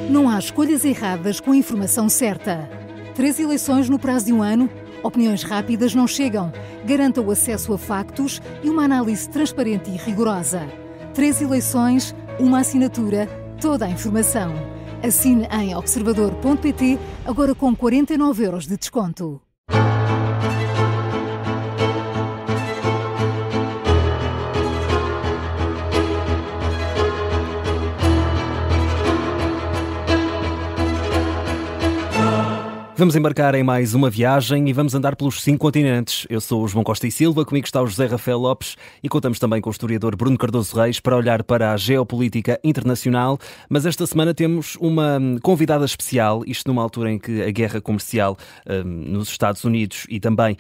Não há escolhas erradas com a informação certa. 3 eleições no prazo de um ano? Opiniões rápidas não chegam. Garanta o acesso a factos e uma análise transparente e rigorosa. 3 eleições, uma assinatura, toda a informação. Assine em observador.pt, agora com 49 € de desconto. Vamos embarcar em mais uma viagem e vamos andar pelos 5 continentes. Eu sou o João Costa e Silva, comigo está o José Rafael Lopes e contamos também com o historiador Bruno Cardoso Reis para olhar para a geopolítica internacional. Mas esta semana temos uma convidada especial, isto numa altura em que a guerra comercial nos Estados Unidos e também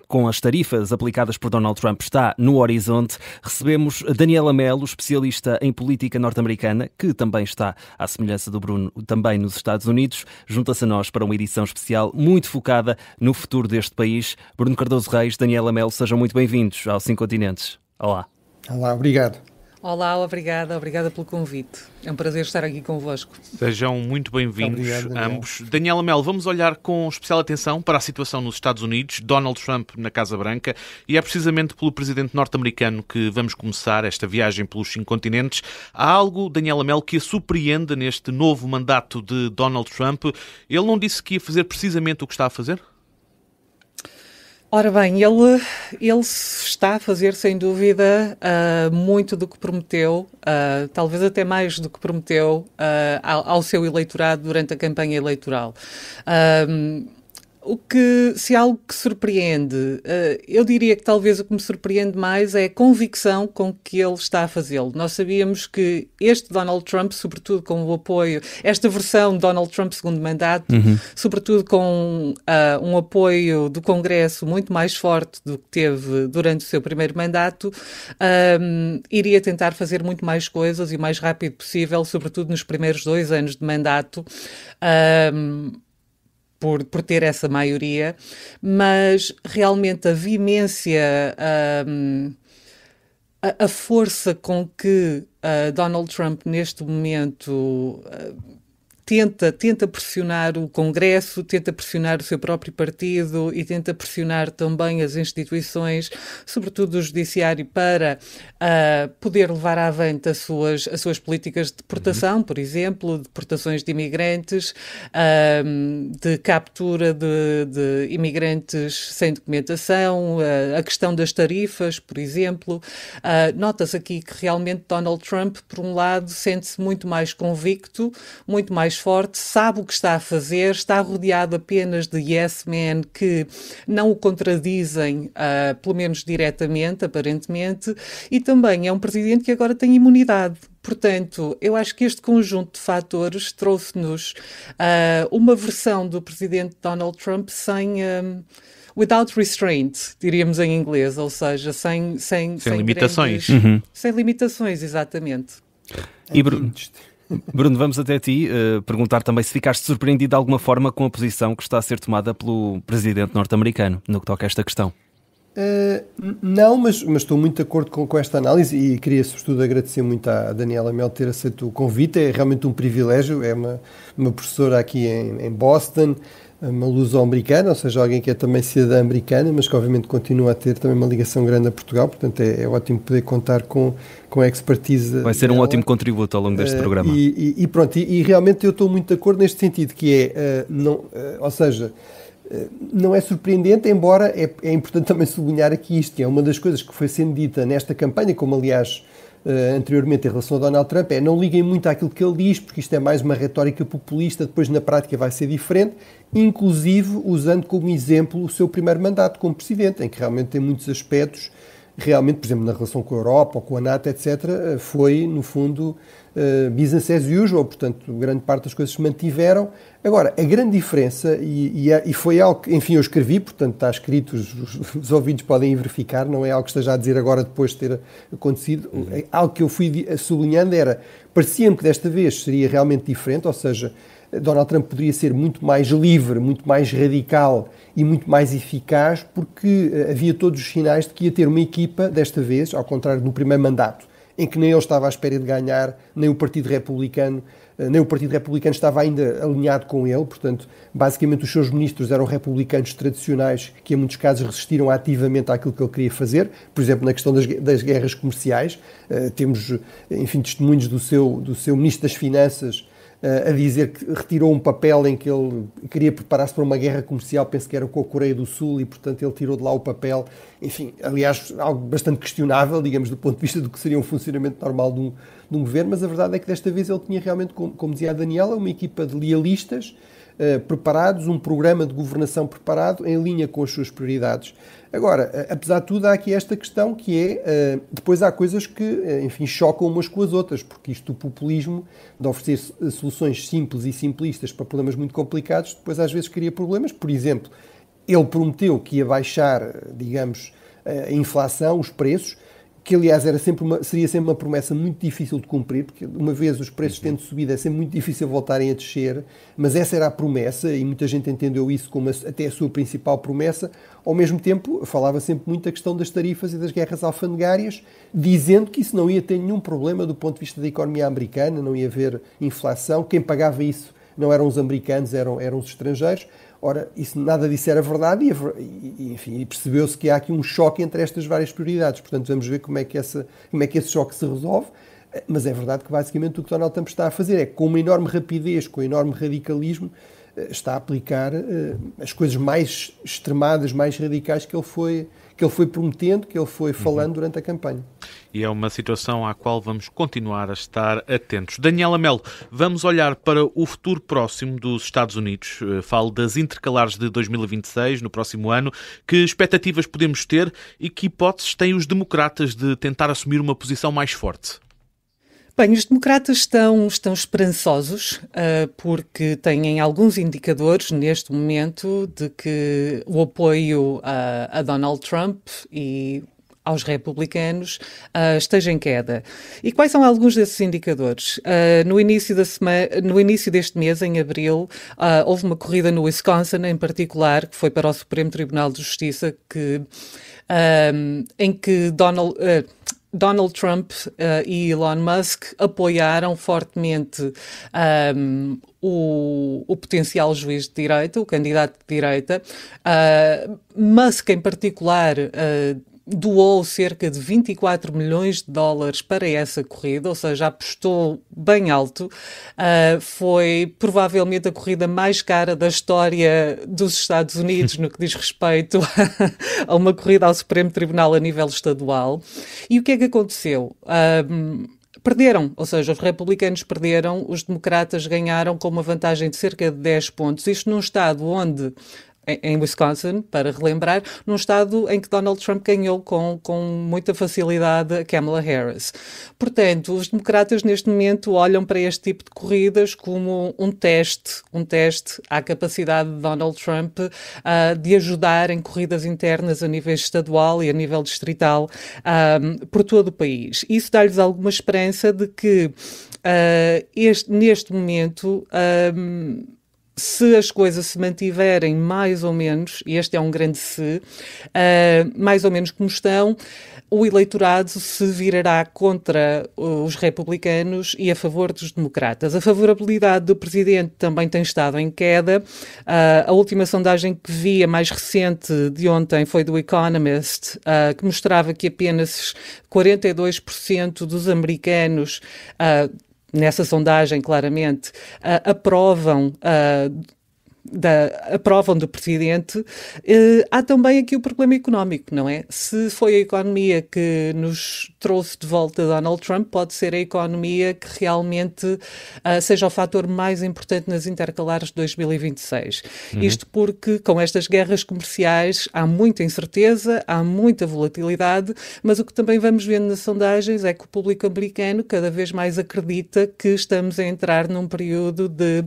com as tarifas aplicadas por Donald Trump está no horizonte. Recebemos Daniela Mello, especialista em política norte-americana, que também está, à semelhança do Bruno, também nos Estados Unidos. Junta-se a nós para uma edição especial muito focada no futuro deste país. Bruno Cardoso Reis, Daniela Mello, sejam muito bem-vindos aos 5 continentes. Olá. Olá, obrigado. Olá, obrigada pelo convite. É um prazer estar aqui convosco. Sejam muito bem-vindos ambos. Daniela Mello, vamos olhar com especial atenção para a situação nos Estados Unidos, Donald Trump na Casa Branca, e é precisamente pelo presidente norte-americano que vamos começar esta viagem pelos 5 continentes. Há algo, Daniela Mello, que a surpreende neste novo mandato de Donald Trump? Ele não disse que ia fazer precisamente o que está a fazer? Ora bem, ele está a fazer, sem dúvida, muito do que prometeu, talvez até mais do que prometeu ao seu eleitorado durante a campanha eleitoral. Se há algo que surpreende, eu diria que talvez o que me surpreende mais é a convicção com que ele está a fazê-lo. Nós sabíamos que este Donald Trump, sobretudo com o apoio, esta versão de Donald Trump segundo mandato, sobretudo com um apoio do Congresso muito mais forte do que teve durante o seu primeiro mandato, iria tentar fazer muito mais coisas e o mais rápido possível, sobretudo nos primeiros 2 anos de mandato, por ter essa maioria, mas realmente a veemência, a força com que Donald Trump neste momento tenta pressionar o Congresso, tenta pressionar o seu próprio partido e tenta pressionar também as instituições, sobretudo o Judiciário, para poder levar avante as suas políticas de deportação, por exemplo, deportações de imigrantes, de captura de imigrantes sem documentação, a questão das tarifas, por exemplo. Nota-se aqui que realmente Donald Trump, por um lado, sente-se muito mais convicto, muito mais forte, sabe o que está a fazer, está rodeado apenas de yes men que não o contradizem, pelo menos diretamente, aparentemente, e também é um presidente que agora tem imunidade. Portanto, eu acho que este conjunto de fatores trouxe-nos uma versão do presidente Donald Trump sem... without restraint, diríamos em inglês, ou seja, sem limitações. Sem limitações, exatamente. E Bruno, vamos até ti perguntar também se ficaste surpreendido de alguma forma com a posição que está a ser tomada pelo presidente norte-americano no que toca a esta questão. Não, mas estou muito de acordo com esta análise e queria sobretudo agradecer muito à Daniela Mello ter aceito o convite. É realmente um privilégio, é uma professora aqui em Boston, uma luso-americana, ou seja, alguém que é também cidadã americana, mas que obviamente continua a ter também uma ligação grande a Portugal, portanto é ótimo poder contar com a expertise. Vai ser um ótimo contributo ao longo deste programa. E pronto, e realmente eu estou muito de acordo neste sentido, que é, ou seja, não é surpreendente, embora é importante também sublinhar aqui isto, que é uma das coisas que foi sendo dita nesta campanha, como aliás anteriormente em relação a Donald Trump, não liguem muito àquilo que ele diz, porque isto é mais uma retórica populista, depois na prática vai ser diferente, inclusive usando como exemplo o seu primeiro mandato como presidente, em que realmente tem muitos aspectos, realmente, por exemplo, na relação com a Europa ou com a NATO, etc., foi, no fundo, business as usual, portanto, grande parte das coisas se mantiveram. Agora, a grande diferença, e foi algo que, enfim, eu escrevi, portanto, está escrito, os ouvintes podem verificar, não é algo que esteja a dizer agora depois de ter acontecido, algo que eu fui sublinhando era, parecia-me que desta vez seria realmente diferente, ou seja, Donald Trump poderia ser muito mais livre, muito mais radical e muito mais eficaz, porque havia todos os sinais de que ia ter uma equipa, desta vez, ao contrário do primeiro mandato, em que nem ele estava à espera de ganhar, nem o Partido Republicano nem o Partido Republicano estava ainda alinhado com ele, portanto, basicamente os seus ministros eram republicanos tradicionais que, em muitos casos, resistiram ativamente àquilo que ele queria fazer, por exemplo, na questão das guerras comerciais. Temos, enfim, testemunhos do seu ministro das Finanças a dizer que retirou um papel em que ele queria preparar-se para uma guerra comercial, penso que era com a Coreia do Sul, e, portanto, ele tirou de lá o papel. Enfim, aliás, algo bastante questionável, digamos, do ponto de vista do que seria um funcionamento normal de um governo, mas a verdade é que desta vez ele tinha realmente, como dizia a Daniela, uma equipa de lealistas preparados, um programa de governação preparado em linha com as suas prioridades. Agora, apesar de tudo, há aqui esta questão que é, depois há coisas que, enfim, chocam umas com as outras, porque isto do populismo, de oferecer soluções simples e simplistas para problemas muito complicados, depois às vezes cria problemas. Por exemplo, ele prometeu que ia baixar, digamos, a inflação, os preços, que aliás seria sempre uma promessa muito difícil de cumprir, porque uma vez os preços tendo subido é sempre muito difícil voltarem a descer, mas essa era a promessa e muita gente entendeu isso como até a sua principal promessa. Ao mesmo tempo, falava sempre muito da questão das tarifas e das guerras alfandegárias, dizendo que isso não ia ter nenhum problema do ponto de vista da economia americana, não ia haver inflação, quem pagava isso não eram os americanos, eram os estrangeiros. Ora, nada disso era verdade e percebeu-se que há aqui um choque entre estas várias prioridades. Portanto, vamos ver como é que esse choque se resolve. Mas é verdade que, basicamente, o que Donald Trump está a fazer é, com uma enorme rapidez, com um enorme radicalismo, está a aplicar as coisas mais extremadas, mais radicais que ele foi prometendo, que ele foi falando durante a campanha. E é uma situação à qual vamos continuar a estar atentos. Daniela Melo, vamos olhar para o futuro próximo dos Estados Unidos. Falo das intercalares de 2026, no próximo ano. Que expectativas podemos ter e que hipóteses têm os democratas de tentar assumir uma posição mais forte? Bem, os democratas estão esperançosos porque têm alguns indicadores neste momento de que o apoio a Donald Trump e aos republicanos esteja em queda. E quais são alguns desses indicadores? No início deste mês, em abril, houve uma corrida no Wisconsin, em particular, que foi para o Supremo Tribunal de Justiça, em que Donald Trump e Elon Musk apoiaram fortemente o potencial juiz de direita, o candidato de direita. Musk, em particular, doou cerca de 24 milhões de dólares para essa corrida, ou seja, apostou bem alto. Foi provavelmente a corrida mais cara da história dos Estados Unidos no que diz respeito a uma corrida ao Supremo Tribunal a nível estadual. E o que é que aconteceu? Perderam, ou seja, os republicanos perderam, os democratas ganharam com uma vantagem de cerca de 10 pontos. Isto num estado onde, em Wisconsin, para relembrar, num estado em que Donald Trump ganhou com muita facilidade a Kamala Harris. Portanto, os democratas neste momento olham para este tipo de corridas como um teste à capacidade de Donald Trump de ajudar em corridas internas a nível estadual e a nível distrital por todo o país. Isso dá-lhes alguma esperança de que neste momento se as coisas se mantiverem mais ou menos, e este é um grande se, mais ou menos como estão, o eleitorado se virará contra os republicanos e a favor dos democratas. A favorabilidade do presidente também tem estado em queda. A última sondagem que vi, a mais recente de ontem, foi do Economist, que mostrava que apenas 42% dos americanos nessa sondagem, claramente, aprovam do presidente. Há também aqui o problema económico, não é? Se foi a economia que nos trouxe de volta Donald Trump, pode ser a economia que realmente seja o fator mais importante nas intercalares de 2026. Isto porque, com estas guerras comerciais, há muita incerteza, há muita volatilidade, mas o que também vamos vendo nas sondagens é que o público americano cada vez mais acredita que estamos a entrar num período de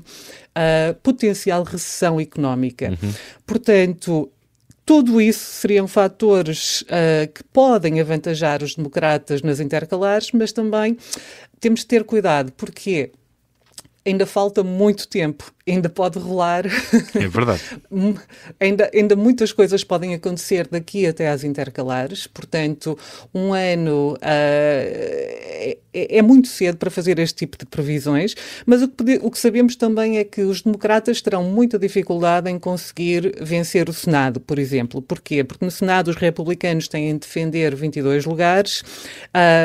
potencial recessão económica. Portanto, tudo isso seriam fatores que podem avantajar os democratas nas intercalares, mas também temos de ter cuidado, porque ainda falta muito tempo, ainda pode rolar. É verdade. ainda muitas coisas podem acontecer daqui até às intercalares, portanto, um ano é muito cedo para fazer este tipo de previsões, mas o que sabemos também é que os democratas terão muita dificuldade em conseguir vencer o Senado, por exemplo. Porquê? Porque no Senado os republicanos têm de defender 22 lugares,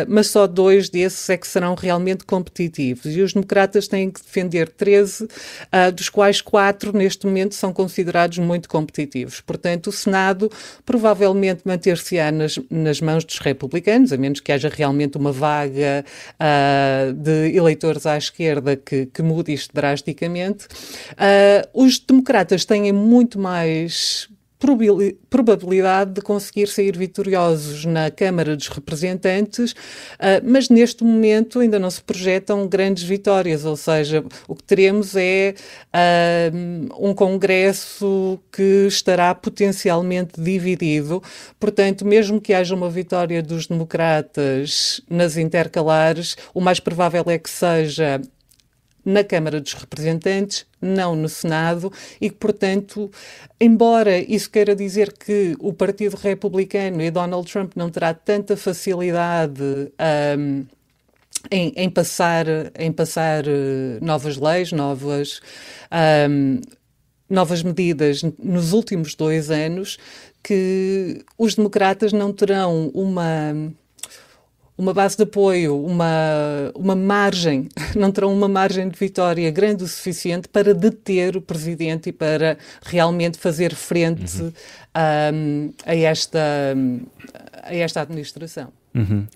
mas só 2 desses é que serão realmente competitivos. E os democratas têm que defender 13, dos quais 4 neste momento são considerados muito competitivos. Portanto, o Senado provavelmente manter-se-á nas mãos dos republicanos, a menos que haja realmente uma vaga de eleitores à esquerda que mude isto drasticamente. Os democratas têm muito mais probabilidade de conseguir sair vitoriosos na Câmara dos Representantes, mas neste momento ainda não se projetam grandes vitórias, ou seja, o que teremos é um Congresso que estará potencialmente dividido. Portanto, mesmo que haja uma vitória dos democratas nas intercalares, o mais provável é que seja na Câmara dos Representantes, não no Senado, e que, portanto, embora isso queira dizer que o Partido Republicano e Donald Trump não terá tanta facilidade em passar novas leis, novas medidas nos últimos 2 anos, que os democratas não terão uma base de apoio, uma margem, não terão uma margem de vitória grande o suficiente para deter o presidente e para realmente fazer frente a esta administração.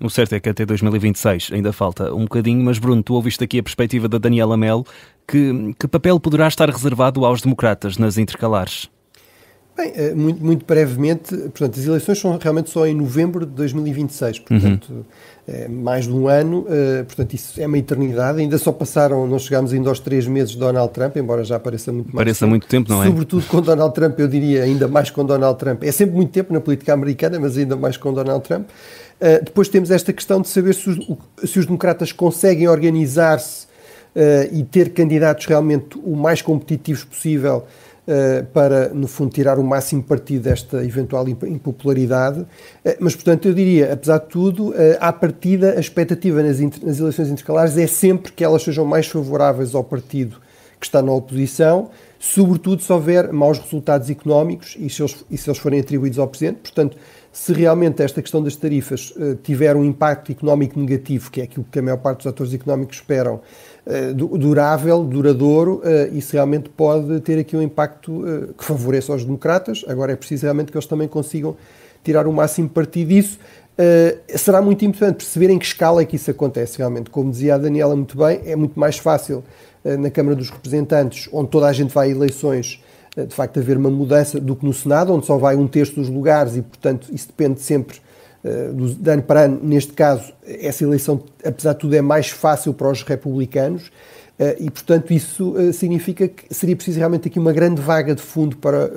O certo é que até 2026 ainda falta um bocadinho, mas Bruno, tu ouviste aqui a perspectiva da Daniela Melo. Que papel poderá estar reservado aos democratas nas intercalares? Bem, muito brevemente, portanto, as eleições são realmente só em novembro de 2026, portanto, mais de um ano, portanto, isso é uma eternidade, ainda só passaram, não chegámos ainda aos 3 meses de Donald Trump, embora já pareça muito mais Parece muito tempo, não é? Sobretudo com Donald Trump, eu diria, ainda mais com Donald Trump. É sempre muito tempo na política americana, mas ainda mais com Donald Trump. Depois temos esta questão de saber se os democratas conseguem organizar-se e ter candidatos realmente o mais competitivos possível, para, no fundo, tirar o máximo partido desta eventual impopularidade. Mas, portanto, eu diria, apesar de tudo, à partida, a expectativa nas eleições intercalares é sempre que elas sejam mais favoráveis ao partido que está na oposição, sobretudo se houver maus resultados económicos e se eles forem atribuídos ao Presidente. Portanto, se realmente esta questão das tarifas tiver um impacto económico negativo, que é aquilo que a maior parte dos atores económicos esperam, duradouro, isso realmente pode ter aqui um impacto que favoreça aos democratas. Agora é preciso realmente que eles também consigam tirar o máximo partido disso. Será muito importante perceber em que escala é que isso acontece realmente. Como dizia a Daniela muito bem, é muito mais fácil na Câmara dos Representantes, onde toda a gente vai a eleições, de facto haver uma mudança, do que no Senado, onde só vai 1/3 dos lugares e, portanto, isso depende sempre de ano para ano. Neste caso, essa eleição, apesar de tudo, é mais fácil para os republicanos e, portanto, isso significa que seria preciso realmente aqui uma grande vaga de fundo para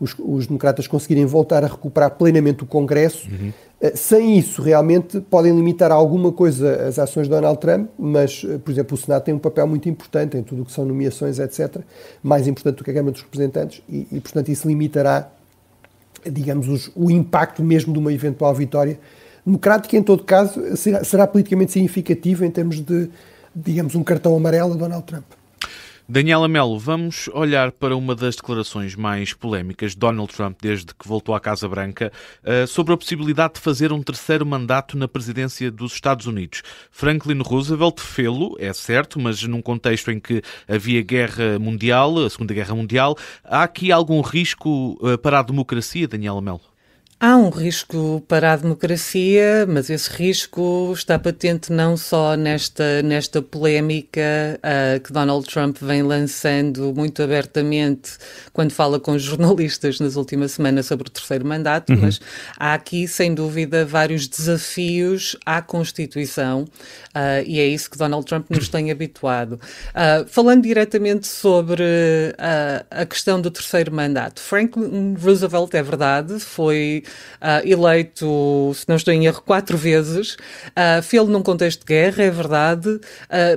os democratas conseguirem voltar a recuperar plenamente o Congresso. Sem isso, realmente, podem limitar alguma coisa as ações de Donald Trump, mas, por exemplo, o Senado tem um papel muito importante em tudo o que são nomeações, etc., mais importante do que a Câmara dos Representantes, e portanto, isso limitará, digamos, o impacto mesmo de uma eventual vitória democrática. Em todo caso, será politicamente significativo em termos de, digamos, um cartão amarelo a Donald Trump. Daniela Melo, vamos olhar para uma das declarações mais polémicas de Donald Trump desde que voltou à Casa Branca, sobre a possibilidade de fazer um 3º mandato na presidência dos Estados Unidos. Franklin Roosevelt fê-lo, é certo, mas num contexto em que havia guerra mundial, a Segunda Guerra Mundial. Há aqui algum risco para a democracia, Daniela Melo? Há um risco para a democracia, mas esse risco está patente não só nesta polémica que Donald Trump vem lançando muito abertamente quando fala com jornalistas nas últimas semanas sobre o 3º mandato, mas há aqui, sem dúvida, vários desafios à Constituição e é isso que Donald Trump nos tem habituado. Falando diretamente sobre a questão do 3º mandato, Franklin Roosevelt, é verdade, foi eleito, se não estou em erro, 4 vezes. Fê-lo num contexto de guerra, é verdade,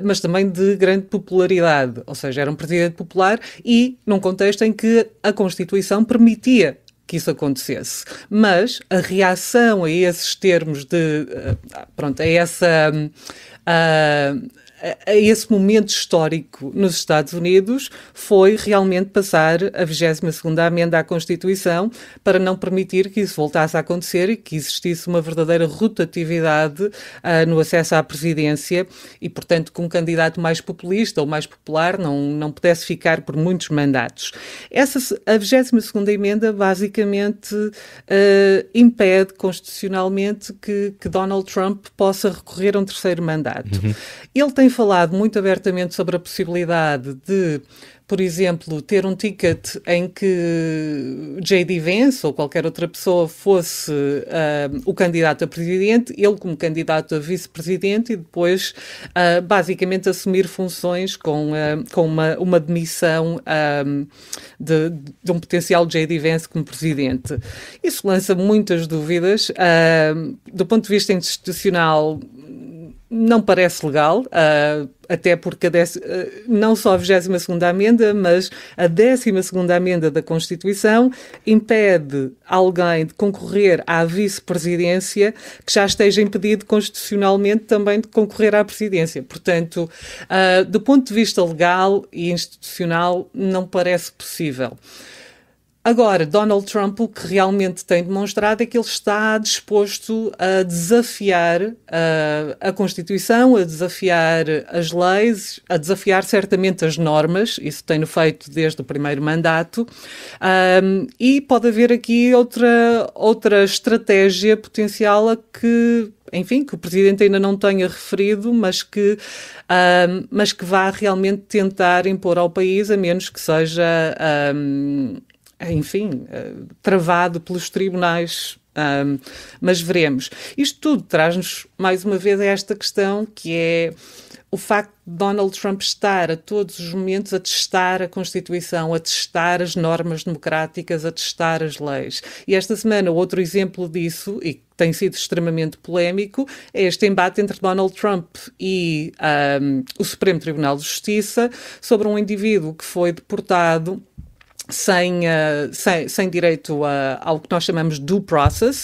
mas também de grande popularidade. Ou seja, era um presidente popular e num contexto em que a Constituição permitia que isso acontecesse. Mas a reação a esses termos a esse momento histórico nos Estados Unidos foi realmente passar a 22ª emenda à Constituição para não permitir que isso voltasse a acontecer e que existisse uma verdadeira rotatividade no acesso à presidência e, portanto, que um candidato mais populista ou mais popular não pudesse ficar por muitos mandatos. A 22ª emenda basicamente impede constitucionalmente que Donald Trump possa recorrer a um terceiro mandato. Ele tem falado muito abertamente sobre a possibilidade de, por exemplo, ter um ticket em que J.D. Vance ou qualquer outra pessoa fosse o candidato a presidente, ele como candidato a vice-presidente e depois basicamente assumir funções com uma demissão de um potencial J.D. Vance como presidente. Isso lança muitas dúvidas. Do ponto de vista institucional, não parece legal, até porque não só a 22ª emenda, mas a 12ª emenda da Constituição impede alguém de concorrer à vice-presidência que já esteja impedido constitucionalmente também de concorrer à presidência. Portanto, do ponto de vista legal e institucional, não parece possível. Agora, Donald Trump o que realmente tem demonstrado é que ele está disposto a desafiar a Constituição, a desafiar as leis, a desafiar certamente as normas, isso tem-no feito desde o primeiro mandato, e pode haver aqui outra estratégia potencial a que, enfim, que o Presidente ainda não tenha referido, mas que vá realmente tentar impor ao país, a menos que seja travado pelos tribunais, mas veremos. Isto tudo traz-nos, mais uma vez, a esta questão que é o facto de Donald Trump estar a todos os momentos a testar a Constituição, a testar as normas democráticas, a testar as leis. E esta semana, outro exemplo disso, e que tem sido extremamente polémico, é este embate entre Donald Trump e o Supremo Tribunal de Justiça sobre um indivíduo que foi deportado sem direito ao que nós chamamos due process,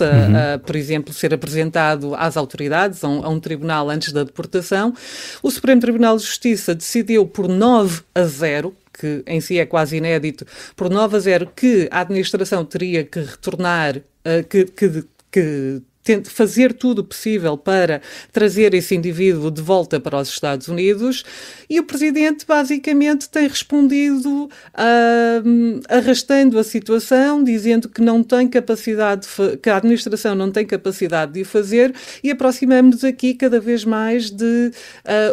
por exemplo, ser apresentado às autoridades, a um tribunal antes da deportação. O Supremo Tribunal de Justiça decidiu por 9-0, que em si é quase inédito, por 9-0 que a administração teria que retornar, fazer tudo o possível para trazer esse indivíduo de volta para os Estados Unidos, e o Presidente basicamente tem respondido arrastando a situação, dizendo que não tem capacidade, que a administração não tem capacidade de o fazer, e aproximamos-nos aqui cada vez mais de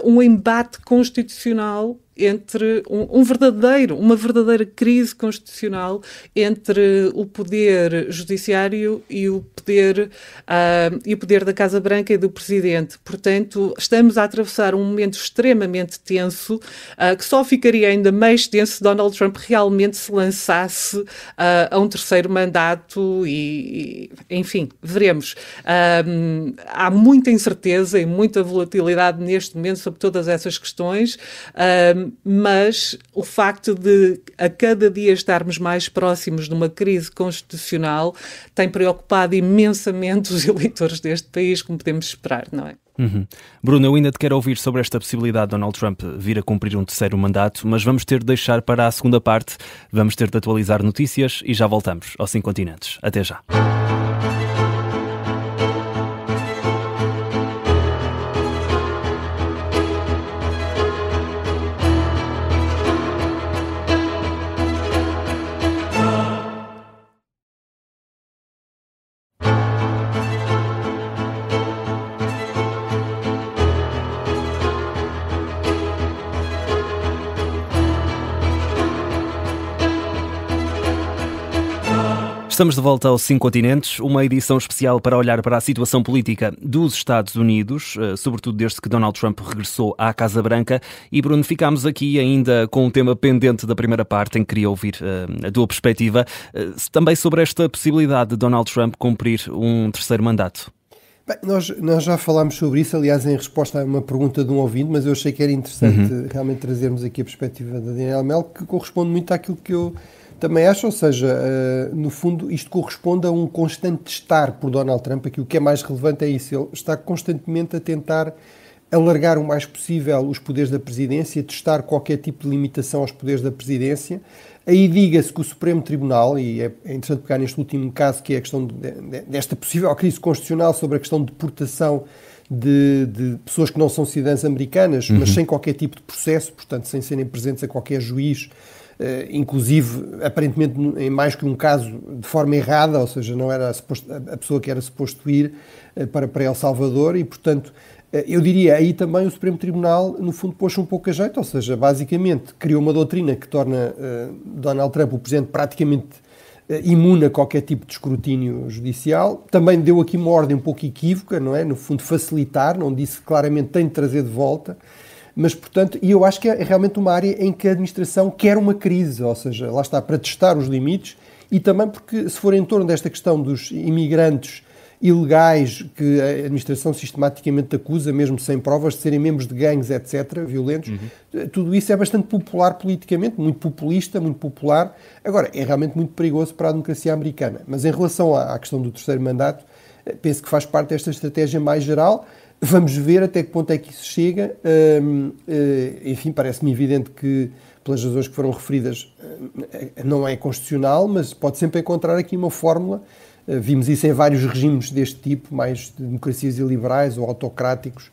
um embate constitucional entre uma verdadeira crise constitucional entre o poder judiciário e o poder da Casa Branca e do Presidente. Portanto, estamos a atravessar um momento extremamente tenso, que só ficaria ainda mais tenso se Donald Trump realmente se lançasse a um terceiro mandato e enfim, veremos. Há muita incerteza e muita volatilidade neste momento sobre todas essas questões, mas o facto de a cada dia estarmos mais próximos de uma crise constitucional tem preocupado imensamente os eleitores deste país, como podemos esperar, não é? Bruno, eu ainda te quero ouvir sobre esta possibilidade de Donald Trump vir a cumprir um terceiro mandato, mas vamos ter de deixar para a segunda parte, vamos ter de atualizar notícias e já voltamos aos 5 continentes. Até já. Estamos de volta aos 5 continentes, uma edição especial para olhar para a situação política dos Estados Unidos, sobretudo desde que Donald Trump regressou à Casa Branca. E, Bruno, ficámos aqui ainda com um tema pendente da primeira parte, em que queria ouvir a tua perspectiva, também sobre esta possibilidade de Donald Trump cumprir um terceiro mandato. Bem, nós já falámos sobre isso, aliás, em resposta a uma pergunta de um ouvinte, mas eu achei que era interessante realmente trazermos aqui a perspectiva da Daniela Mel, que corresponde muito àquilo que eu também acho, ou seja, no fundo isto corresponde a um constante testar por Donald Trump. Aqui o que é mais relevante é isso, ele está constantemente a tentar alargar o mais possível os poderes da presidência, testar qualquer tipo de limitação aos poderes da presidência. Aí diga-se que o Supremo Tribunal, e é interessante pegar neste último caso, que é a questão desta possível crise constitucional sobre a questão de deportação de pessoas que não são cidadãs americanas, mas sem qualquer tipo de processo, portanto sem serem presentes a qualquer juiz, inclusive aparentemente em mais que um caso de forma errada, ou seja, não era a pessoa que era suposto ir para El Salvador, e portanto eu diria aí também o Supremo Tribunal no fundo pôs um pouco a jeito, ou seja, basicamente criou uma doutrina que torna Donald Trump o presidente praticamente imune a qualquer tipo de escrutínio judicial. Também deu aqui uma ordem um pouco equívoca, não é? No fundo facilitar, não disse claramente tem de trazer de volta, mas portanto, e eu acho que é realmente uma área em que a administração quer uma crise, ou seja, lá está, para testar os limites, e também porque se for em torno desta questão dos imigrantes ilegais que a administração sistematicamente acusa, mesmo sem provas, de serem membros de gangues, etc., violentos, tudo isso é bastante popular politicamente, muito populista, muito popular. Agora, é realmente muito perigoso para a democracia americana. Mas em relação à questão do terceiro mandato, penso que faz parte desta estratégia mais geral. Vamos ver até que ponto é que isso chega. Enfim, parece-me evidente que, pelas razões que foram referidas, não é constitucional, mas pode sempre encontrar aqui uma fórmula. Vimos isso em vários regimes deste tipo, mais de democracias iliberais ou autocráticos,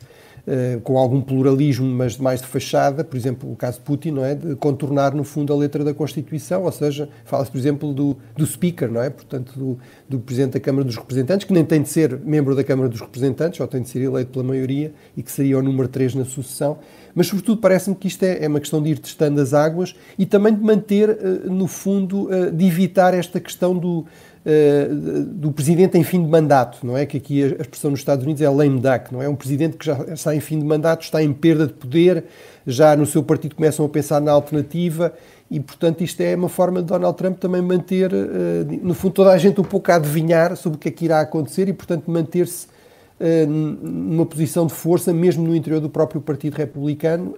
com algum pluralismo, mas mais de fachada, por exemplo, o caso de Putin, não é? De contornar, no fundo, a letra da Constituição, ou seja, fala-se, por exemplo, do Speaker, não é? Portanto, do Presidente da Câmara dos Representantes, que nem tem de ser membro da Câmara dos Representantes, só tem de ser eleito pela maioria, e que seria o número 3 na sucessão. Mas, sobretudo, parece-me que isto é uma questão de ir testando as águas e também de manter, no fundo, de evitar esta questão do presidente em fim de mandato, não é? Que aqui a expressão nos Estados Unidos é lame duck, não é? Um presidente que já está em fim de mandato, está em perda de poder, já no seu partido começam a pensar na alternativa e, portanto, isto é uma forma de Donald Trump também manter, no fundo, toda a gente um pouco a adivinhar sobre o que é que irá acontecer e, portanto, manter-se numa posição de força, mesmo no interior do próprio Partido Republicano,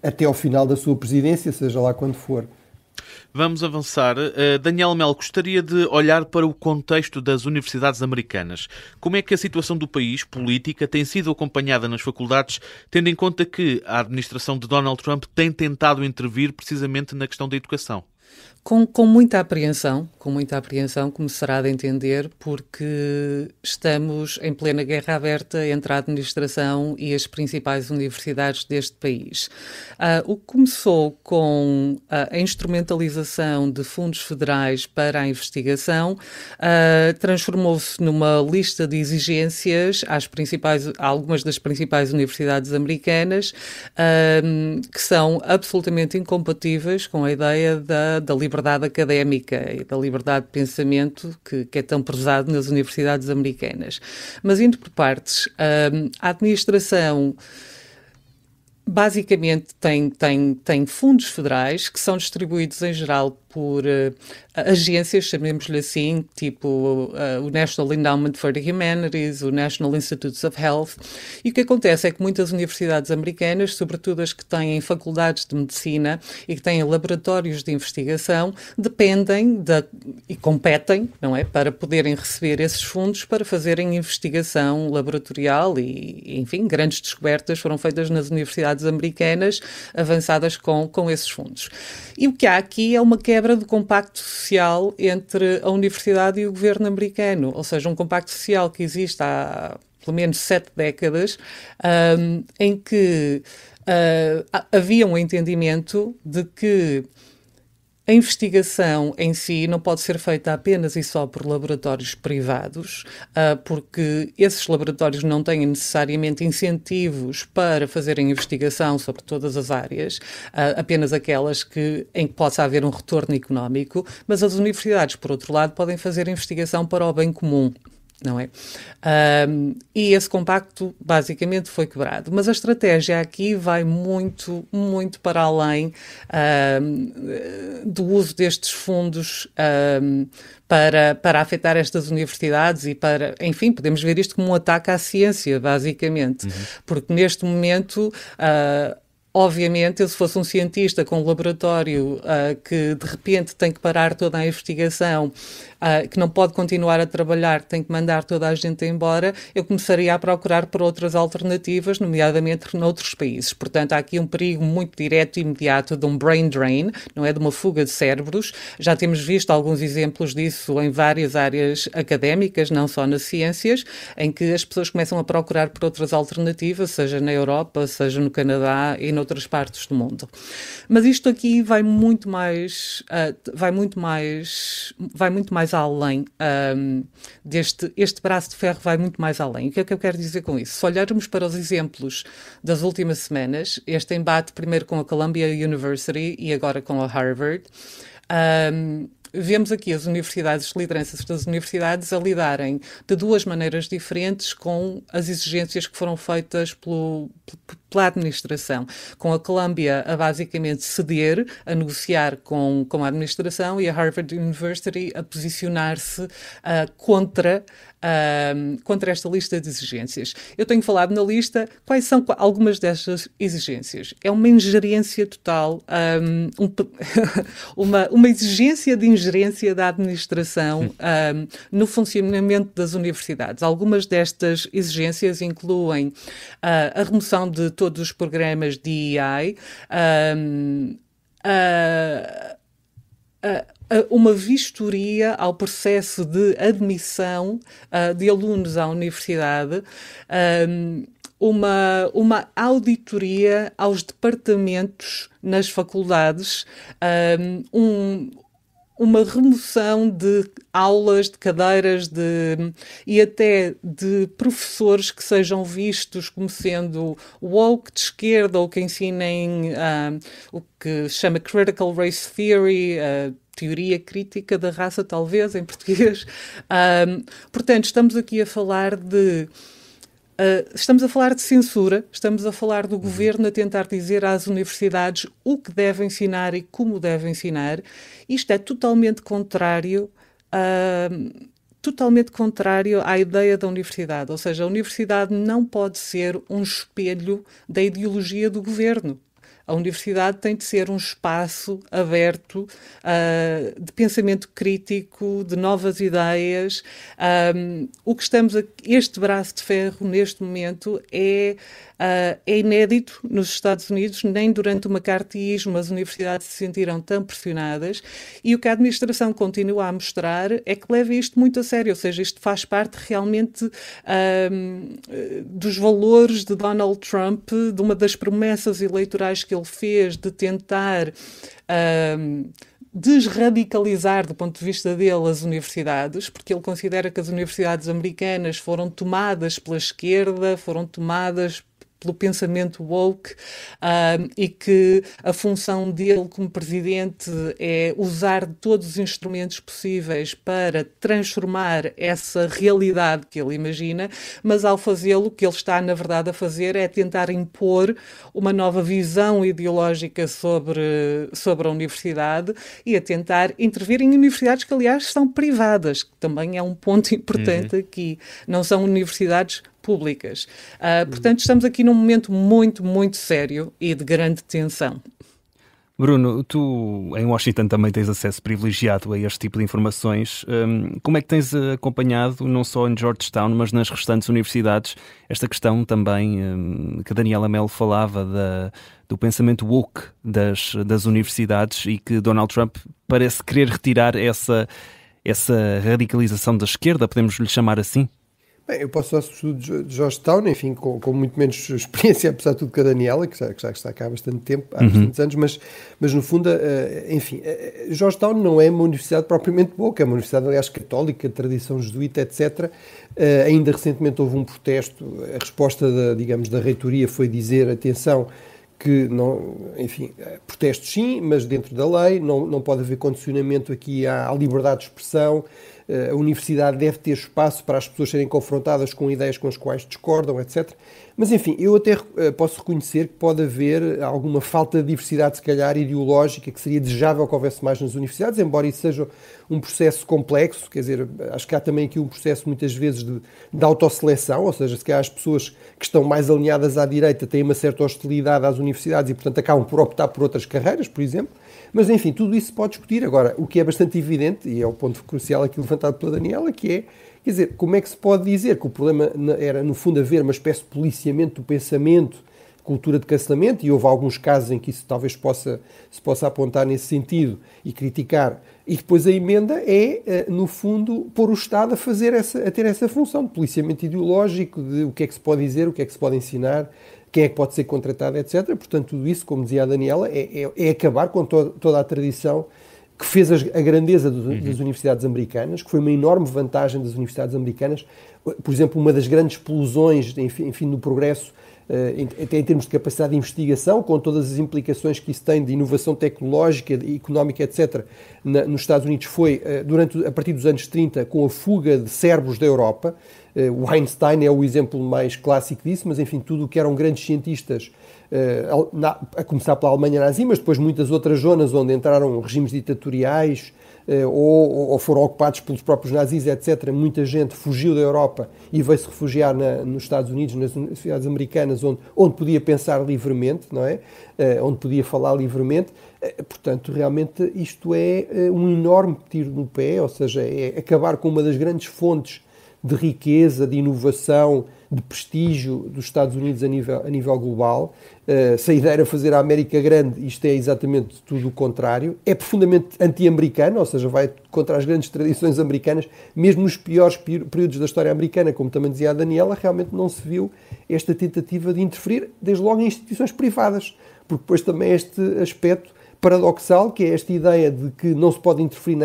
até ao final da sua presidência, seja lá quando for. Vamos avançar. Daniela Mel, gostaria de olhar para o contexto das universidades americanas. Como é que a situação do país, política, tem sido acompanhada nas faculdades, tendo em conta que a administração de Donald Trump tem tentado intervir precisamente na questão da educação? Com muita apreensão, como será de entender, porque estamos em plena guerra aberta entre a administração e as principais universidades deste país. O que começou com a instrumentalização de fundos federais para a investigação transformou-se numa lista de exigências a algumas das principais universidades americanas que são absolutamente incompatíveis com a ideia da liberdade académica e da liberdade de pensamento que é tão prezado nas universidades americanas. Mas, indo por partes, a administração basicamente tem fundos federais que são distribuídos em geral por agências, chamemos-lhe assim, tipo o National Endowment for the Humanities, o National Institutes of Health, e o que acontece é que muitas universidades americanas, sobretudo as que têm faculdades de medicina e que têm laboratórios de investigação, dependem e competem, não é, para poderem receber esses fundos para fazerem investigação laboratorial e, enfim, grandes descobertas foram feitas nas universidades americanas avançadas com esses fundos. E o que há aqui é uma quebra do compacto social entre a universidade e o governo americano, ou seja, um compacto social que existe há pelo menos 7 décadas, em que havia um entendimento de que A investigação em si não pode ser feita apenas e só por laboratórios privados, porque esses laboratórios não têm necessariamente incentivos para fazerem investigação sobre todas as áreas, apenas aquelas em que possa haver um retorno económico, mas as universidades, por outro lado, podem fazer investigação para o bem comum. Não é? E esse compacto basicamente foi quebrado. Mas a estratégia aqui vai muito, muito para além do uso destes fundos para afetar estas universidades e enfim, podemos ver isto como um ataque à ciência, basicamente. Porque neste momento... Obviamente, eu, se fosse um cientista com um laboratório que de repente tem que parar toda a investigação, que não pode continuar a trabalhar, que tem que mandar toda a gente embora, eu começaria a procurar por outras alternativas, nomeadamente noutros países. Portanto, há aqui um perigo muito direto e imediato de um brain drain, não é? De uma fuga de cérebros. Já temos visto alguns exemplos disso em várias áreas académicas, não só nas ciências, em que as pessoas começam a procurar por outras alternativas, seja na Europa, seja no Canadá e noutras partes do mundo. Mas isto aqui vai muito mais além este braço de ferro vai muito mais além. O que é que eu quero dizer com isso? Se olharmos para os exemplos das últimas semanas, este embate primeiro com a Columbia University e agora com a Harvard, vemos aqui as lideranças das universidades a lidarem de duas maneiras diferentes com as exigências que foram feitas pela administração. Com a Columbia a basicamente ceder, a negociar com a administração, e a Harvard University a posicionar-se contra esta lista de exigências. Eu tenho falado na lista quais são algumas destas exigências. É uma ingerência total, uma exigência de ingerência da administração no funcionamento das universidades. Algumas destas exigências incluem a remoção de todos os programas de DEI, uma vistoria ao processo de admissão de alunos à universidade, uma auditoria aos departamentos nas faculdades, uma remoção de aulas, de cadeiras e até de professores que sejam vistos como sendo woke de esquerda ou que ensinem o que se chama Critical Race Theory, teoria crítica da raça, talvez, em português. Portanto, estamos aqui a falar de censura, estamos a falar do governo a tentar dizer às universidades o que deve ensinar e como deve ensinar. Isto é totalmente contrário à ideia da universidade. Ou seja, a universidade não pode ser um espelho da ideologia do governo. A universidade tem de ser um espaço aberto de pensamento crítico, de novas ideias. Este braço de ferro, neste momento, é inédito nos Estados Unidos. Nem durante o macartismo as universidades se sentiram tão pressionadas, e o que a administração continua a mostrar é que leva isto muito a sério, ou seja, isto faz parte realmente dos valores de Donald Trump, de uma das promessas eleitorais que ele fez de tentar desradicalizar, do ponto de vista dele, as universidades, porque ele considera que as universidades americanas foram tomadas pela esquerda, foram tomadas pelo pensamento woke, e que a função dele como presidente é usar todos os instrumentos possíveis para transformar essa realidade que ele imagina, mas ao fazê-lo, o que ele está, na verdade, a fazer é tentar impor uma nova visão ideológica sobre a universidade e a tentar intervir em universidades que, aliás, são privadas, que também é um ponto importante aqui. Não são universidades públicas. Portanto, estamos aqui num momento muito, muito sério e de grande tensão. Bruno, tu em Washington também tens acesso privilegiado a este tipo de informações. Como é que tens acompanhado, não só em Georgetown, mas nas restantes universidades, esta questão também que a Daniela Mello falava do pensamento woke das universidades, e que Donald Trump parece querer retirar essa radicalização da esquerda, podemos lhe chamar assim? Bem, eu posso falar sobre de Georgetown, enfim, com muito menos experiência, apesar de tudo, que a Daniela, que já está cá há bastante tempo, há bastantes anos, mas no fundo, enfim, Georgetown não é uma universidade propriamente boa, que é uma universidade, aliás, católica, de tradição jesuíta, etc. Ainda recentemente houve um protesto, a resposta da reitoria foi dizer, atenção, que não, enfim, protestos sim, mas dentro da lei, não pode haver condicionamento aqui à liberdade de expressão. A universidade deve ter espaço para as pessoas serem confrontadas com ideias com as quais discordam, etc. Mas, enfim, eu até posso reconhecer que pode haver alguma falta de diversidade, se calhar, ideológica, que seria desejável que houvesse mais nas universidades, embora isso seja um processo complexo, quer dizer, acho que há também aqui um processo, muitas vezes, de autosseleção, ou seja, se calhar as pessoas que estão mais alinhadas à direita têm uma certa hostilidade às universidades e, portanto, acabam por optar por outras carreiras, por exemplo. Mas, enfim, tudo isso se pode discutir. Agora, o que é bastante evidente, e é o ponto crucial aqui levantado pela Daniela, que é, quer dizer, como é que se pode dizer que o problema era, no fundo, haver uma espécie de policiamento do pensamento, cultura de cancelamento, e houve alguns casos em que isso talvez se possa apontar nesse sentido e criticar, e depois a emenda é, no fundo, pôr o Estado a ter essa função de policiamento ideológico, de o que é que se pode dizer, o que é que se pode ensinar, quem é que pode ser contratado, etc. Portanto, tudo isso, como dizia a Daniela, é acabar com toda a tradição que fez a grandeza das universidades americanas, que foi uma enorme vantagem das universidades americanas. Por exemplo, uma das grandes explosões, enfim, no progresso, até em termos de capacidade de investigação, com todas as implicações que isso tem de inovação tecnológica, económica, etc., nos Estados Unidos foi, a partir dos anos 30, com a fuga de cérebros da Europa. O Einstein é o exemplo mais clássico disso, mas, enfim, tudo o que eram grandes cientistas, a começar pela Alemanha nazi, mas depois muitas outras zonas onde entraram regimes ditatoriais ou foram ocupados pelos próprios nazis, etc. Muita gente fugiu da Europa e veio-se refugiar nos Estados Unidos, nas universidades americanas, onde podia pensar livremente, não é? Onde podia falar livremente. Portanto, realmente isto é um enorme tiro no pé, ou seja, é acabar com uma das grandes fontes de riqueza, de inovação, de prestígio dos Estados Unidos a nível global. Se a ideia era fazer a América grande, isto é exatamente tudo o contrário. É profundamente anti-americano, ou seja, vai contra as grandes tradições americanas. Mesmo nos piores períodos da história americana, como também dizia a Daniela, realmente não se viu esta tentativa de interferir, desde logo em instituições privadas, porque depois também este aspecto paradoxal, que é esta ideia de que não se pode interferir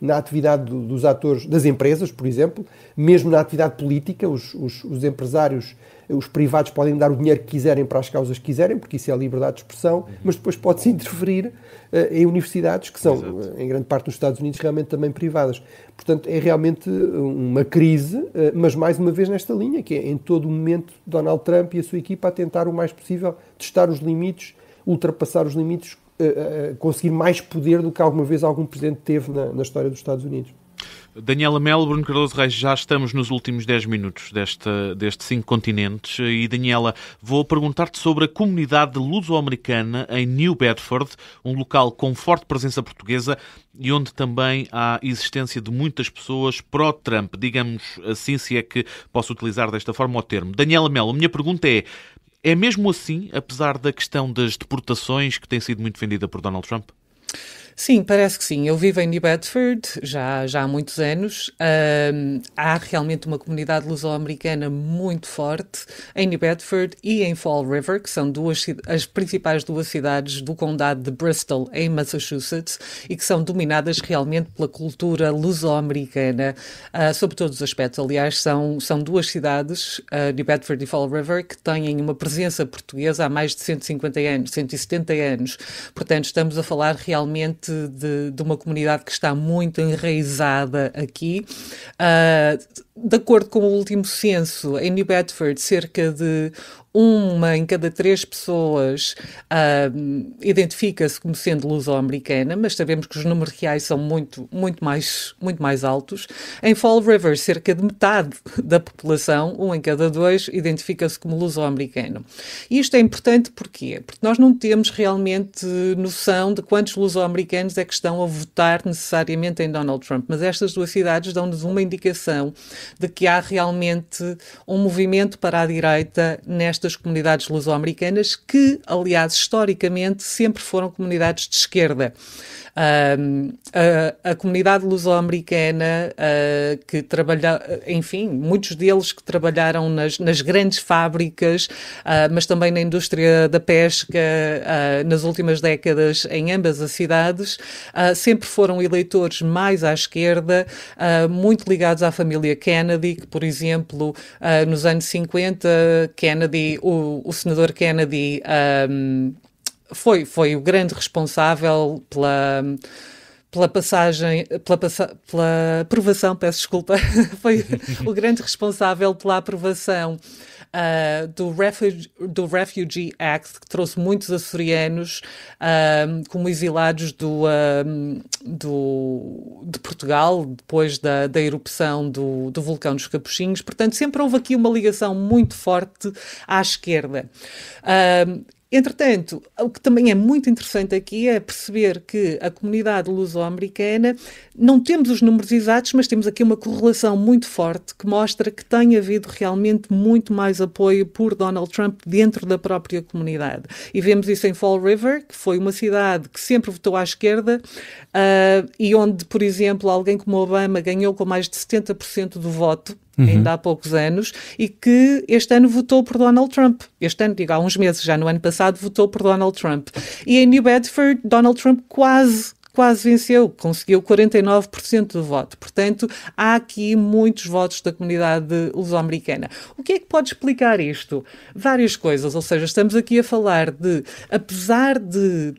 na atividade dos atores, das empresas, por exemplo, mesmo na atividade política, os empresários, os privados podem dar o dinheiro que quiserem para as causas que quiserem, porque isso é a liberdade de expressão, mas depois pode-se interferir em universidades que são, em grande parte nos Estados Unidos, realmente também privadas. Portanto, é realmente uma crise, mas mais uma vez nesta linha, que é em todo o momento Donald Trump e a sua equipa a tentar o mais possível testar os limites, ultrapassar os limites, conseguir mais poder do que alguma vez algum presidente teve na história dos Estados Unidos. Daniela Melo, Bruno Cardoso Reis, já estamos nos últimos 10 minutos destes 5 continentes e, Daniela, vou perguntar-te sobre a comunidade luso-americana em New Bedford, um local com forte presença portuguesa e onde também há existência de muitas pessoas pró-Trump, digamos assim, se é que posso utilizar desta forma o termo. Daniela Melo, a minha pergunta é mesmo assim, apesar da questão das deportações que tem sido muito defendida por Donald Trump? Sim, parece que sim. Eu vivo em New Bedford já há muitos anos. Há realmente uma comunidade luso-americana muito forte em New Bedford e em Fall River, que são as principais duas cidades do condado de Bristol, em Massachusetts, e que são dominadas realmente pela cultura luso-americana, sob todos os aspectos. Aliás, são duas cidades, New Bedford e Fall River, que têm uma presença portuguesa há mais de 150 anos, 170 anos. Portanto, estamos a falar realmente de uma comunidade que está muito enraizada aqui. De acordo com o último censo, em New Bedford, cerca de 1 em cada 3 pessoas identifica-se como sendo luso-americana, mas sabemos que os números reais são muito mais altos. Em Fall River, cerca de metade da população, 1 em cada 2, identifica-se como luso-americano. E isto é importante porquê? Porque nós não temos realmente noção de quantos luso-americanos é que estão a votar necessariamente em Donald Trump, mas estas duas cidades dão-nos uma indicação de que há realmente um movimento para a direita nestas comunidades luso-americanas que, aliás, historicamente sempre foram comunidades de esquerda. A comunidade luso-americana que trabalha, enfim, muitos deles que trabalharam nas grandes fábricas, mas também na indústria da pesca nas últimas décadas em ambas as cidades, sempre foram eleitores mais à esquerda, muito ligados à família Kennedy, que, por exemplo, nos anos 50, Kennedy, o senador Kennedy foi o grande responsável pela aprovação, peço desculpa, foi o grande responsável pela aprovação do Refugee Act, que trouxe muitos açorianos como exilados de Portugal, depois da erupção do vulcão dos Capuchinhos. Portanto, sempre houve aqui uma ligação muito forte à esquerda. Entretanto, o que também é muito interessante aqui é perceber que a comunidade luso-americana, não temos os números exatos, mas temos aqui uma correlação muito forte que mostra que tem havido realmente muito mais apoio por Donald Trump dentro da própria comunidade. E vemos isso em Fall River, que foi uma cidade que sempre votou à esquerda e onde, por exemplo, alguém como Obama ganhou com mais de 70% do voto, ainda há poucos anos, e que este ano votou por Donald Trump. Este ano, digo, há uns meses, já no ano passado, votou por Donald Trump. E em New Bedford, Donald Trump quase venceu, conseguiu 49% do voto. Portanto, há aqui muitos votos da comunidade luso-americana. O que é que pode explicar isto? Várias coisas, ou seja, estamos aqui a falar de, apesar de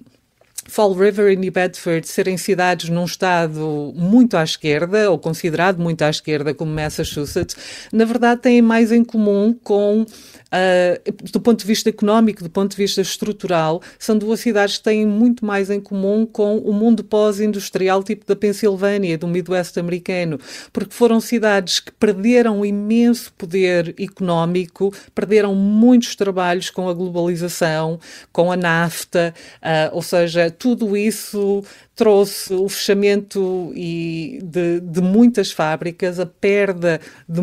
Fall River e New Bedford serem cidades num estado muito à esquerda, ou considerado muito à esquerda, como Massachusetts, na verdade têm mais em comum com, do ponto de vista económico, do ponto de vista estrutural, são duas cidades que têm muito mais em comum com o mundo pós-industrial, tipo da Pensilvânia, do Midwest americano, porque foram cidades que perderam imenso poder económico, perderam muitos trabalhos com a globalização, com a NAFTA, ou seja, tudo isso trouxe o fechamento de muitas fábricas, a perda de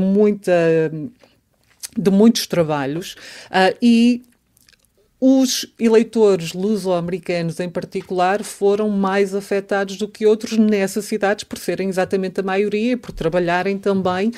muitos trabalhos e os eleitores luso-americanos, em particular, foram mais afetados do que outros nessas cidades por serem exatamente a maioria e por trabalharem também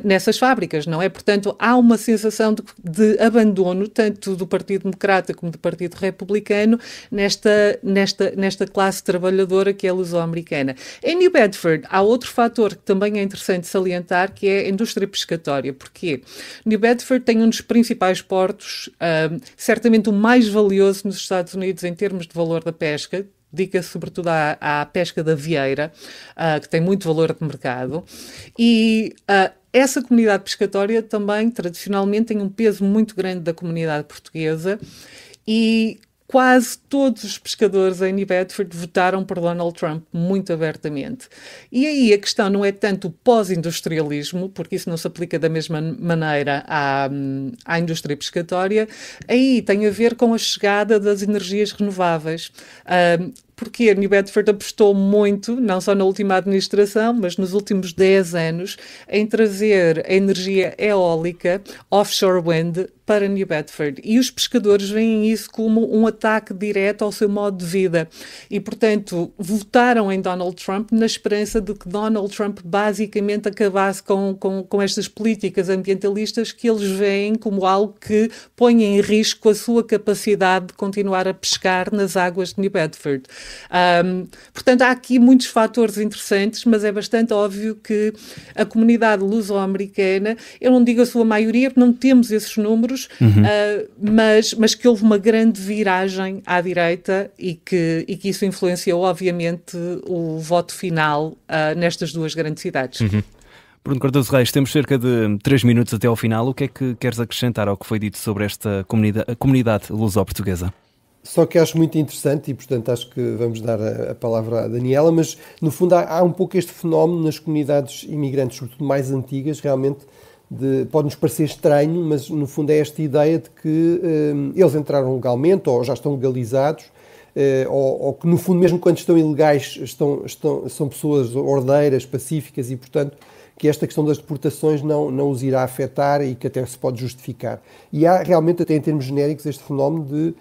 nessas fábricas, não é? Portanto, há uma sensação de abandono, tanto do Partido Democrata como do Partido Republicano, nesta classe trabalhadora que é luso-americana. Em New Bedford, há outro fator que também é interessante salientar, que é a indústria pescatória. Porquê? New Bedford tem um dos principais portos, certamente o mais valioso nos Estados Unidos em termos de valor da pesca, dedica-se sobretudo à pesca da vieira, que tem muito valor de mercado, e essa comunidade pescatória também, tradicionalmente, tem um peso muito grande da comunidade portuguesa e quase todos os pescadores em New Bedford votaram por Donald Trump muito abertamente. E aí a questão não é tanto o pós-industrialismo, porque isso não se aplica da mesma maneira à indústria pescatória, aí tem a ver com a chegada das energias renováveis. Porque New Bedford apostou muito, não só na última administração, mas nos últimos 10 anos, em trazer a energia eólica, offshore wind, para New Bedford. E os pescadores veem isso como um ataque direto ao seu modo de vida. E, portanto, votaram em Donald Trump na esperança de que Donald Trump basicamente acabasse com estas políticas ambientalistas que eles veem como algo que põe em risco a sua capacidade de continuar a pescar nas águas de New Bedford. Portanto, há aqui muitos fatores interessantes, mas é bastante óbvio que a comunidade luso-americana, eu não digo a sua maioria, porque não temos esses números, mas que houve uma grande viragem à direita e que isso influenciou, obviamente, o voto final nestas duas grandes cidades. Bruno Cardoso Reis, temos cerca de 3 minutos até ao final. O que é que queres acrescentar ao que foi dito sobre esta comunidade luso-portuguesa? Só que acho muito interessante e, portanto, acho que vamos dar a palavra à Daniela, mas, no fundo, há um pouco este fenómeno nas comunidades imigrantes, sobretudo mais antigas, realmente, pode-nos parecer estranho, mas, no fundo, é esta ideia de que eles entraram legalmente ou já estão legalizados, ou que, no fundo, mesmo quando estão ilegais, são pessoas ordeiras, pacíficas e, portanto, que esta questão das deportações não os irá afetar e que até se pode justificar. E há realmente, até em termos genéricos, este fenómeno de,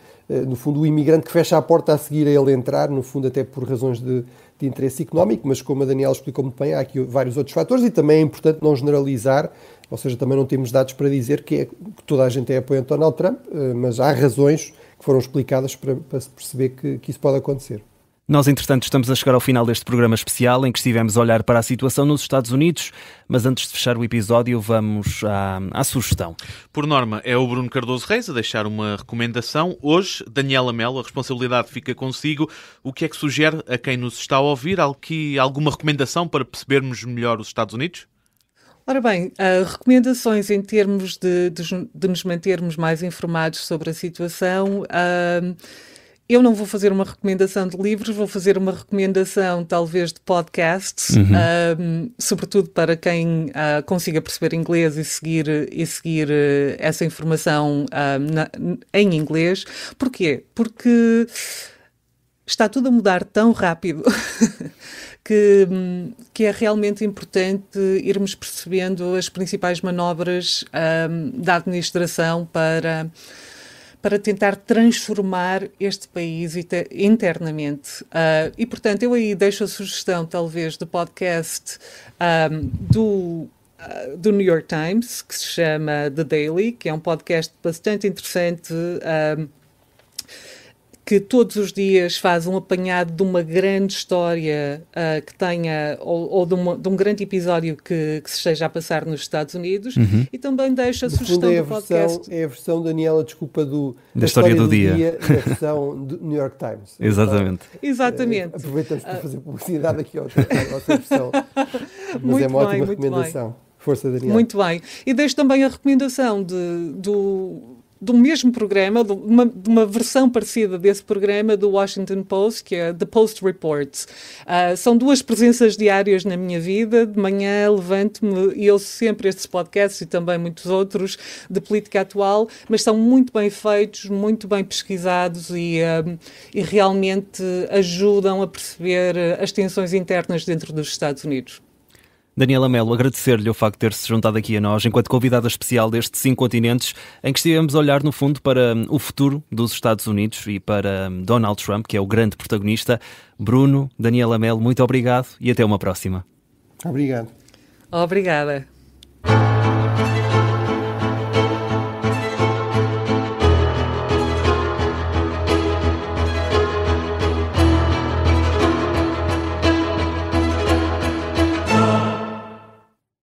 no fundo, o imigrante que fecha a porta a seguir a ele entrar, no fundo até por razões de interesse económico, mas como a Daniela explicou muito bem, há aqui vários outros fatores e também é importante não generalizar, ou seja, também não temos dados para dizer que toda a gente é apoiante de Donald Trump, mas há razões que foram explicadas para se perceber que isso pode acontecer. Nós, entretanto, estamos a chegar ao final deste programa especial em que estivemos a olhar para a situação nos Estados Unidos, mas antes de fechar o episódio vamos à sugestão. Por norma, é o Bruno Cardoso Reis a deixar uma recomendação. Hoje, Daniela Melo, a responsabilidade fica consigo. O que é que sugere a quem nos está a ouvir? Alguma recomendação para percebermos melhor os Estados Unidos? Ora bem, recomendações em termos de nos mantermos mais informados sobre a situação. Eu não vou fazer uma recomendação de livros, vou fazer uma recomendação talvez de podcasts, sobretudo para quem consiga perceber inglês e seguir essa informação em inglês. Porquê? Porque está tudo a mudar tão rápido que é realmente importante irmos percebendo as principais manobras da administração para tentar transformar este país internamente. E, portanto, eu aí deixo a sugestão, talvez, do podcast do New York Times, que se chama The Daily, que é um podcast bastante interessante, que todos os dias faz um apanhado de uma grande história que tenha, ou de um grande episódio que se esteja a passar nos Estados Unidos, e também deixa a sugestão do podcast. É a versão, Daniela, desculpa, da história do dia. Da versão do New York Times. Exatamente. Exatamente. Aproveitamos para fazer publicidade aqui à nossa versão. Mas muito é uma ótima bem, recomendação. bem. Força, Daniela. Muito bem. E deixo também a recomendação do mesmo programa, de uma versão parecida desse programa do Washington Post, que é The Post Reports. São duas presenças diárias na minha vida. De manhã levanto-me e ouço sempre estes podcasts e também muitos outros de política atual, mas são muito bem feitos, muito bem pesquisados e realmente ajudam a perceber as tensões internas dentro dos Estados Unidos. Daniela Melo, agradecer-lhe o facto de ter-se juntado aqui a nós enquanto convidada especial destes 5 continentes em que estivemos a olhar, no fundo, para o futuro dos Estados Unidos e para Donald Trump, que é o grande protagonista. Bruno, Daniela Melo, muito obrigado e até uma próxima. Obrigado. Obrigada.